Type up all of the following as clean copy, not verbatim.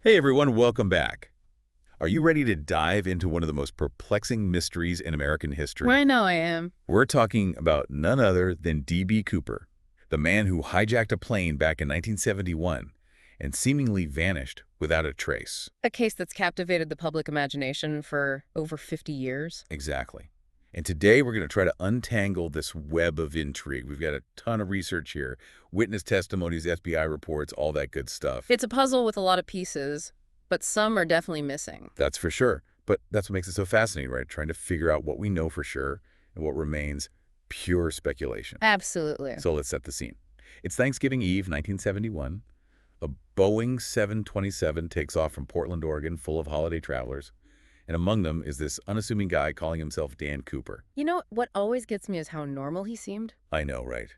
Hey everyone, welcome back. Are you ready to dive into one of the most perplexing mysteries in American history? I know I am. We're talking about none other than D.B. Cooper, the man who hijacked a plane back in 1971 and seemingly vanished without a trace. A case that's captivated the public imagination for over 50 years. Exactly. And today we're going to try to untangle this web of intrigue. We've got a ton of research here, witness testimonies, FBI reports, all that good stuff. It's a puzzle with a lot of pieces, but some are definitely missing. That's for sure. But that's what makes it so fascinating, right? Trying to figure out what we know for sure and what remains pure speculation. Absolutely. So let's set the scene. It's Thanksgiving Eve, 1971. A Boeing 727 takes off from Portland, Oregon, full of holiday travelers. And among them is this unassuming guy calling himself Dan Cooper. You know, what always gets me is how normal he seemed. I know, right?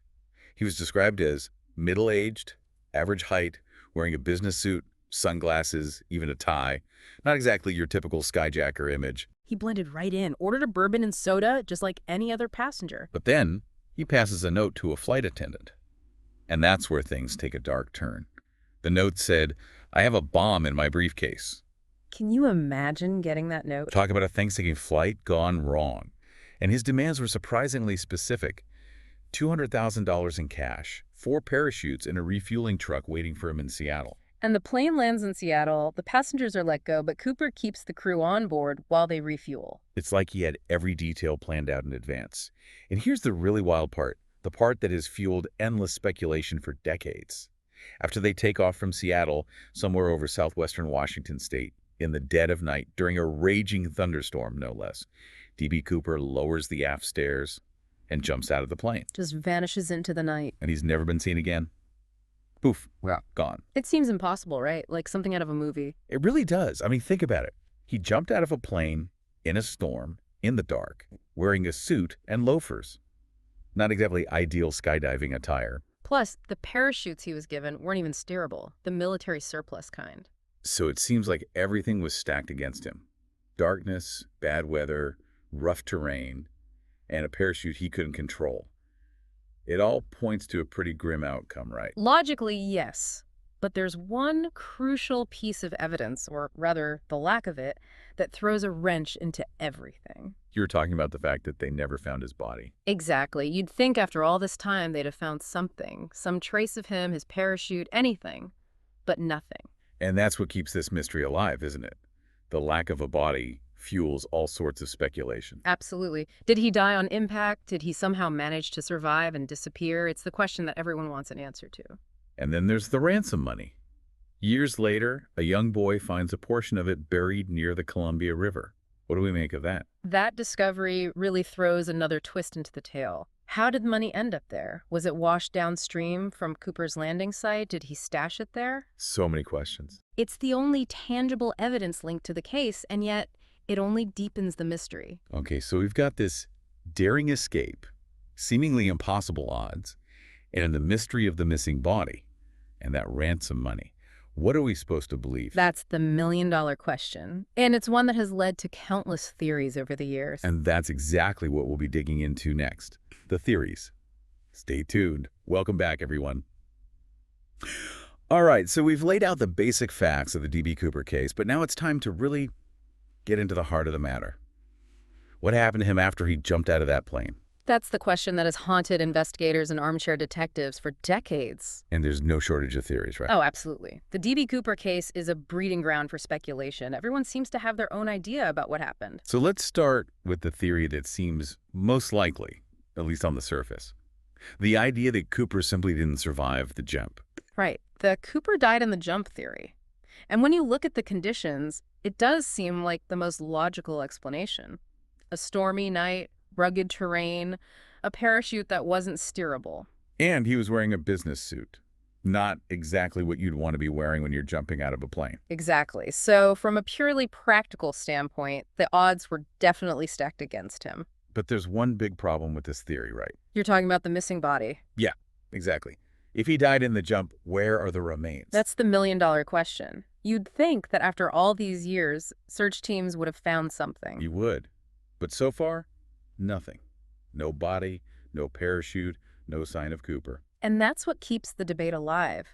He was described as middle-aged, average height, wearing a business suit, sunglasses, even a tie. Not exactly your typical skyjacker image. He blended right in, ordered a bourbon and soda just like any other passenger. But then he passes a note to a flight attendant. And that's where things take a dark turn. The note said, "I have a bomb in my briefcase." Can you imagine getting that note? Talk about a Thanksgiving flight gone wrong. And his demands were surprisingly specific. $200,000 in cash, 4 parachutes, and a refueling truck waiting for him in Seattle. And the plane lands in Seattle, the passengers are let go, but Cooper keeps the crew on board while they refuel. It's like he had every detail planned out in advance. And here's the really wild part, the part that has fueled endless speculation for decades. After they take off from Seattle, somewhere over southwestern Washington state, in the dead of night, during a raging thunderstorm, no less, D.B. Cooper lowers the aft stairs and jumps out of the plane. Just vanishes into the night. And he's never been seen again. Poof, Yeah. gone. It seems impossible, right? Like something out of a movie. It really does. I mean, think about it. He jumped out of a plane in a storm, in the dark, wearing a suit and loafers. Not exactly ideal skydiving attire. Plus, the parachutes he was given weren't even steerable, the military surplus kind. So it seems like everything was stacked against him. Darkness, bad weather, rough terrain, and a parachute he couldn't control. It all points to a pretty grim outcome, right? Logically, yes. But there's one crucial piece of evidence, or rather, the lack of it, that throws a wrench into everything. You're talking about the fact that they never found his body. Exactly. You'd think after all this time they'd have found something, some trace of him, his parachute, anything. But nothing. And that's what keeps this mystery alive, isn't it? The lack of a body fuels all sorts of speculation. Absolutely. Did he die on impact? Did he somehow manage to survive and disappear? It's the question that everyone wants an answer to. And then there's the ransom money. Years later, a young boy finds a portion of it buried near the Columbia River. What do we make of that? That discovery really throws another twist into the tale. How did money end up there? Was it washed downstream from Cooper's landing site? Did he stash it there? So many questions. It's the only tangible evidence linked to the case, and yet it only deepens the mystery. Okay, so we've got this daring escape, seemingly impossible odds, and the mystery of the missing body and that ransom money. What are we supposed to believe? That's the million-dollar question, and it's one that has led to countless theories over the years. And that's exactly what we'll be digging into next. The theories. Stay tuned. Welcome back, everyone. All right, so we've laid out the basic facts of the D.B. Cooper case, but now it's time to really get into the heart of the matter. What happened to him after he jumped out of that plane? That's the question that has haunted investigators and armchair detectives for decades. And there's no shortage of theories, right? Oh, absolutely. The D.B. Cooper case is a breeding ground for speculation. Everyone seems to have their own idea about what happened. So let's start with the theory that seems most likely, at least on the surface. The idea that Cooper simply didn't survive the jump. Right. The Cooper died in the jump theory. And when you look at the conditions, it does seem like the most logical explanation. A stormy night, rugged terrain, a parachute that wasn't steerable. And he was wearing a business suit. Not exactly what you'd want to be wearing when you're jumping out of a plane. Exactly. So from a purely practical standpoint, the odds were definitely stacked against him. But there's one big problem with this theory, right? You're talking about the missing body. Yeah, exactly. If he died in the jump, where are the remains? That's the million-dollar question. You'd think that after all these years, search teams would have found something. You would. But so far, nothing. No body, no parachute, no sign of Cooper. And that's what keeps the debate alive.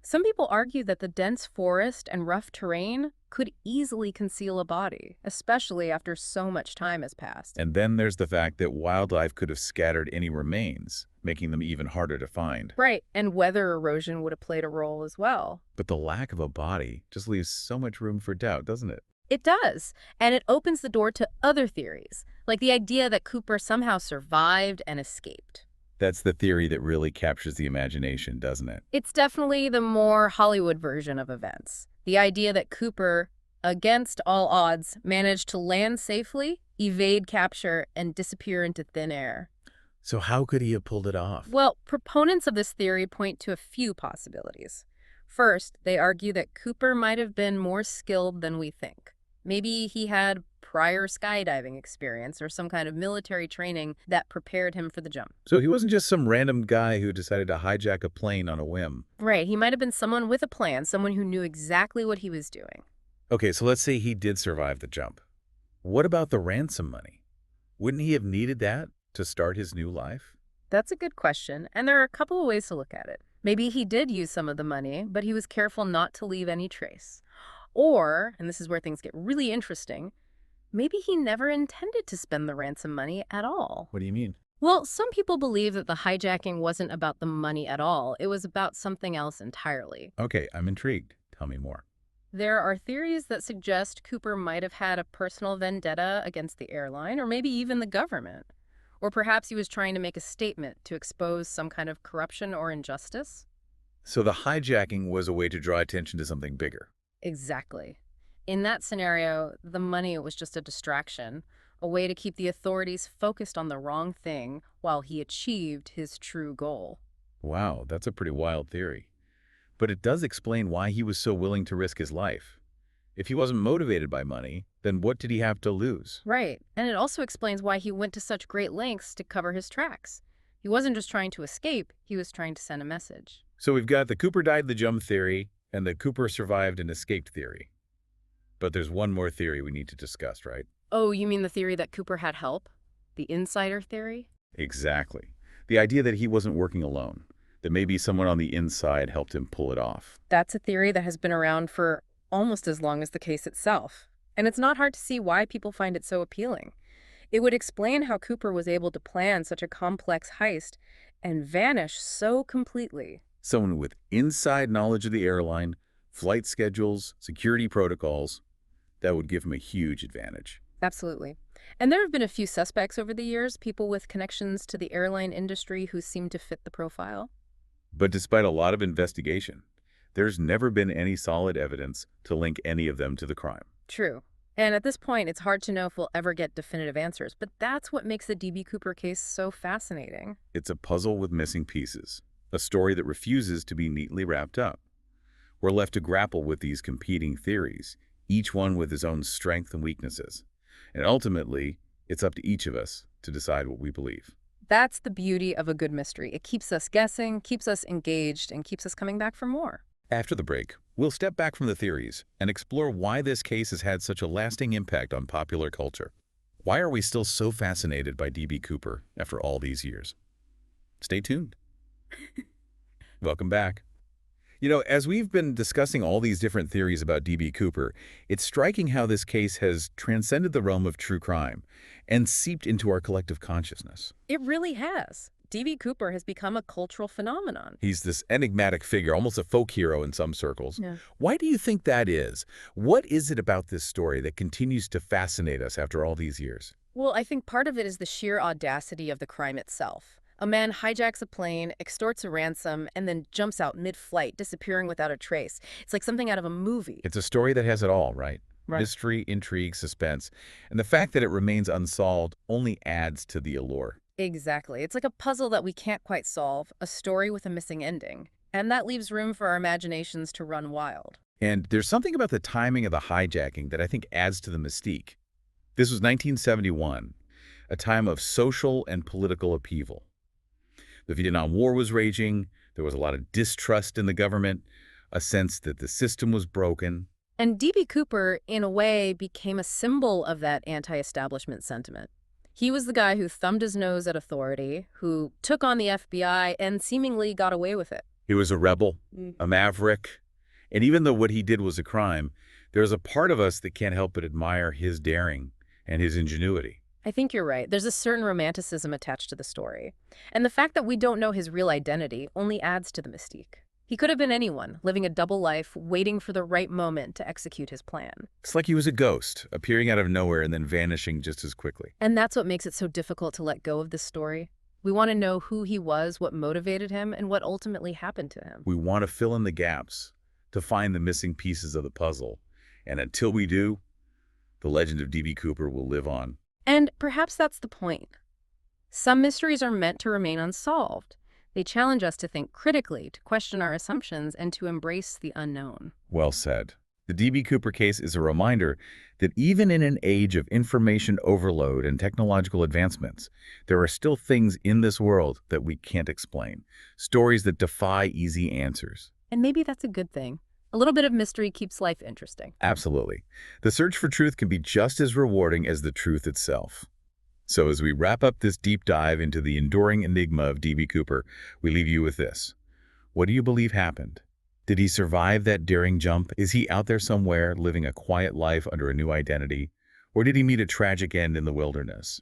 Some people argue that the dense forest and rough terrain could easily conceal a body, especially after so much time has passed. And then there's the fact that wildlife could have scattered any remains, making them even harder to find. Right, and weather erosion would have played a role as well. But the lack of a body just leaves so much room for doubt, doesn't it? It does, and it opens the door to other theories, like the idea that Cooper somehow survived and escaped. That's the theory that really captures the imagination, doesn't it? It's definitely the more Hollywood version of events. The idea that Cooper, against all odds, managed to land safely, evade capture, and disappear into thin air. So how could he have pulled it off? Well, proponents of this theory point to a few possibilities. First, they argue that Cooper might have been more skilled than we think. Maybe he had prior skydiving experience or some kind of military training that prepared him for the jump. So he wasn't just some random guy who decided to hijack a plane on a whim. Right, he might have been someone with a plan, someone who knew exactly what he was doing. Okay, so let's say he did survive the jump. What about the ransom money? Wouldn't he have needed that to start his new life? That's a good question, and there are a couple of ways to look at it. Maybe he did use some of the money, but he was careful not to leave any trace. Or, and this is where things get really interesting, maybe he never intended to spend the ransom money at all. What do you mean? Well, some people believe that the hijacking wasn't about the money at all. It was about something else entirely. Okay, I'm intrigued. Tell me more. There are theories that suggest Cooper might have had a personal vendetta against the airline or maybe even the government. Or perhaps he was trying to make a statement to expose some kind of corruption or injustice. So the hijacking was a way to draw attention to something bigger. Exactly. In that scenario, the money was just a distraction, a way to keep the authorities focused on the wrong thing while he achieved his true goal. Wow, that's a pretty wild theory. But it does explain why he was so willing to risk his life. If he wasn't motivated by money, then what did he have to lose? Right. And it also explains why he went to such great lengths to cover his tracks. He wasn't just trying to escape, he was trying to send a message. So we've got the Cooper died in the jump theory and the Cooper survived and escaped theory. But there's one more theory we need to discuss, right? Oh, you mean the theory that Cooper had help? The insider theory? Exactly. The idea that he wasn't working alone, that maybe someone on the inside helped him pull it off. That's a theory that has been around for almost as long as the case itself. And it's not hard to see why people find it so appealing. It would explain how Cooper was able to plan such a complex heist and vanish so completely. Someone with inside knowledge of the airline, flight schedules, security protocols, that would give him a huge advantage. Absolutely. And there have been a few suspects over the years, people with connections to the airline industry who seem to fit the profile. But despite a lot of investigation, there's never been any solid evidence to link any of them to the crime. True. And at this point, it's hard to know if we'll ever get definitive answers, but that's what makes the D.B. Cooper case so fascinating. It's a puzzle with missing pieces, a story that refuses to be neatly wrapped up. We're left to grapple with these competing theories, each one with its own strengths and weaknesses. And ultimately, it's up to each of us to decide what we believe. That's the beauty of a good mystery. It keeps us guessing, keeps us engaged, and keeps us coming back for more. After the break, we'll step back from the theories and explore why this case has had such a lasting impact on popular culture. Why are we still so fascinated by D.B. Cooper after all these years? Stay tuned. Welcome back. You know, as we've been discussing all these different theories about D.B. Cooper, it's striking how this case has transcended the realm of true crime and seeped into our collective consciousness. It really has. D.B. Cooper has become a cultural phenomenon. He's this enigmatic figure, almost a folk hero in some circles. Yeah. Why do you think that is? What is it about this story that continues to fascinate us after all these years? Well, I think part of it is the sheer audacity of the crime itself. A man hijacks a plane, extorts a ransom, and then jumps out mid-flight, disappearing without a trace. It's like something out of a movie. It's a story that has it all, right? Right. Mystery, intrigue, suspense. And the fact that it remains unsolved only adds to the allure. Exactly. It's like a puzzle that we can't quite solve, a story with a missing ending. And that leaves room for our imaginations to run wild. And there's something about the timing of the hijacking that I think adds to the mystique. This was 1971, a time of social and political upheaval. The Vietnam War was raging, there was a lot of distrust in the government, a sense that the system was broken. And D.B. Cooper, in a way, became a symbol of that anti-establishment sentiment. He was the guy who thumbed his nose at authority, who took on the FBI and seemingly got away with it. He was a rebel, Mm. a maverick, and even though what he did was a crime, there's a part of us that can't help but admire his daring and his ingenuity. I think you're right. There's a certain romanticism attached to the story. And the fact that we don't know his real identity only adds to the mystique. He could have been anyone, living a double life, waiting for the right moment to execute his plan. It's like he was a ghost, appearing out of nowhere and then vanishing just as quickly. And that's what makes it so difficult to let go of this story. We want to know who he was, what motivated him, and what ultimately happened to him. We want to fill in the gaps, to find the missing pieces of the puzzle. And until we do, the legend of D.B. Cooper will live on. And perhaps that's the point. Some mysteries are meant to remain unsolved. They challenge us to think critically, to question our assumptions, and to embrace the unknown. Well said. The D.B. Cooper case is a reminder that even in an age of information overload and technological advancements, there are still things in this world that we can't explain, stories that defy easy answers. And maybe that's a good thing. A little bit of mystery keeps life interesting. Absolutely. The search for truth can be just as rewarding as the truth itself. So as we wrap up this deep dive into the enduring enigma of D.B. Cooper, we leave you with this. What do you believe happened? Did he survive that daring jump? Is he out there somewhere living a quiet life under a new identity? Or did he meet a tragic end in the wilderness?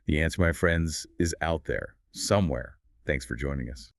The answer, my friends, is out there, somewhere. Thanks for joining us.